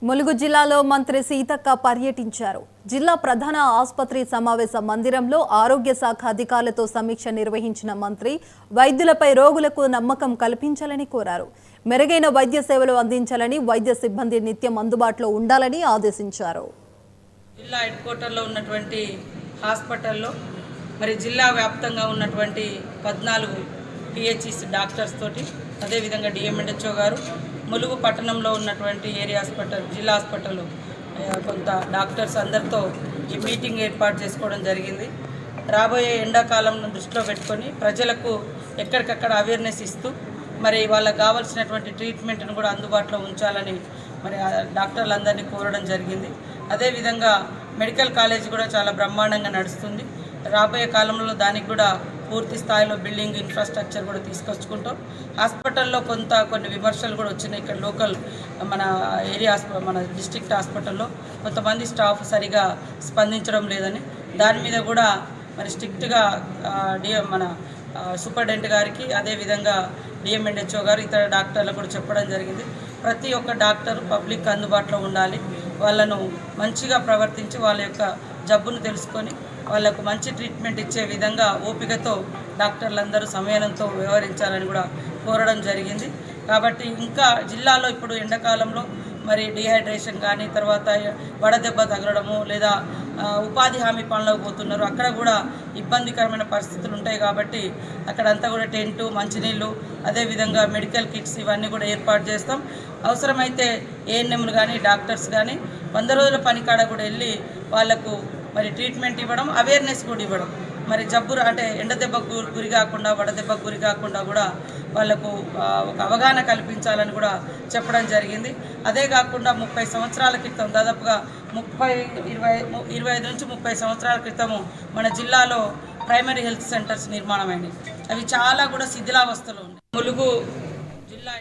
ములుగు జిల్లాలో మంత్రి సీతక్క పర్యటించారు. జిల్లా ప్రధాన ఆసుపత్రి సమావేశ మందిరంలో ఆరోగ్య శాఖ అధికారులతో సమీక్ష నిర్వహించిన మంత్రి వైద్యులపై రోగులకు నమ్మకం కల్పించాలని కోరారు. మెరుగైన వైద్య సేవలు అందించాలని, వైద్య సిబ్బంది నిత్యం అందుబాటులో ఉండాలని ఆదేశించారు. జిల్లా హెడ్ క్వార్టర్లో ఉన్నటువంటి హాస్పిటల్లో మరి జిల్లా వ్యాప్తంగా ఉన్నటువంటి 14 PHCs డాక్టర్స్ తోటి, అదేవిధంగా డిఎంఎన్హెచ్ఓ గారు, ములుగు పట్టణంలో ఉన్నటువంటి ఏరియా హాస్పిటల్, జిల్లా హాస్పిటల్ కొంత డాక్టర్స్ అందరితో ఈ మీటింగ్ ఏర్పాటు చేసుకోవడం జరిగింది. రాబోయే ఎండాకాలంను దృష్టిలో పెట్టుకొని ప్రజలకు ఎక్కడికక్కడ అవేర్నెస్ ఇస్తూ మరి వాళ్ళకు కావాల్సినటువంటి ట్రీట్మెంట్ను కూడా అందుబాటులో ఉంచాలని మరి డాక్టర్లందరినీ కోరడం జరిగింది. అదేవిధంగా మెడికల్ కాలేజ్ కూడా చాలా బ్రహ్మాండంగా నడుస్తుంది. రాబోయే కాలంలో దానికి కూడా పూర్తి స్థాయిలో బిల్డింగ్ ఇన్ఫ్రాస్ట్రక్చర్ కూడా తీసుకొచ్చుకుంటాం. హాస్పిటల్లో కొన్ని విమర్శలు కూడా వచ్చినాయి. ఇక్కడ లోకల్ మన ఏరియా మన డిస్ట్రిక్ట్ హాస్పిటల్లో కొంతమంది స్టాఫ్ సరిగా స్పందించడం లేదని, దాని మీద కూడా మరి స్ట్రిక్ట్గా మన సూపరింటెండెంట్ గారికి, అదేవిధంగా డిఎంఎన్హెచ్ఓ గారు, ఇతర డాక్టర్లకు కూడా చెప్పడం జరిగింది. ప్రతి ఒక్క డాక్టర్ పబ్లిక్ అందుబాటులో ఉండాలి, వాళ్ళను మంచిగా ప్రవర్తించి వాళ్ళ యొక్క జబ్బును తెలుసుకొని వాళ్ళకు మంచి ట్రీట్మెంట్ ఇచ్చే విధంగా ఓపికతో డాక్టర్లందరూ సమయంతో వ్యవహరించాలని కూడా కోరడం జరిగింది. కాబట్టి ఇంకా జిల్లాలో ఇప్పుడు ఎండాకాలంలో మరి డిహైడ్రేషన్ కానీ, తర్వాత వడదెబ్బ తగలడము, లేదా ఉపాధి హామీ పనులకు పోతున్నారు, అక్కడ కూడా ఇబ్బందికరమైన పరిస్థితులు ఉంటాయి. కాబట్టి అక్కడంతా కూడా టెంటు, మంచినీళ్ళు, అదేవిధంగా మెడికల్ కిట్స్ ఇవన్నీ కూడా ఏర్పాటు చేస్తాం. అవసరమైతే ఏఎన్ఎంలు కానీ, డాక్టర్స్ కానీ 100 రోజుల పనికాడ కూడా వెళ్ళి వాళ్లకు మరి ట్రీట్మెంట్ ఇవ్వడం, అవేర్నెస్ కూడా ఇవ్వడం, మరి జబ్బు అంటే ఎండదెబ్బకు గురి కాకుండా, వడదెబ్బకు గురి కాకుండా కూడా వాళ్లకు ఒక అవగాహన కల్పించాలని కూడా చెప్పడం జరిగింది. అదే కాకుండా 30 సంవత్సరాల క్రితం, దాదాపుగా 25 నుంచి 30 సంవత్సరాల క్రితము మన జిల్లాలో ప్రైమరీ హెల్త్ సెంటర్స్ నిర్మాణమైనవి. అవి చాలా కూడా శిథిలావస్థలో ఉన్నాయి. ములుగు జిల్లా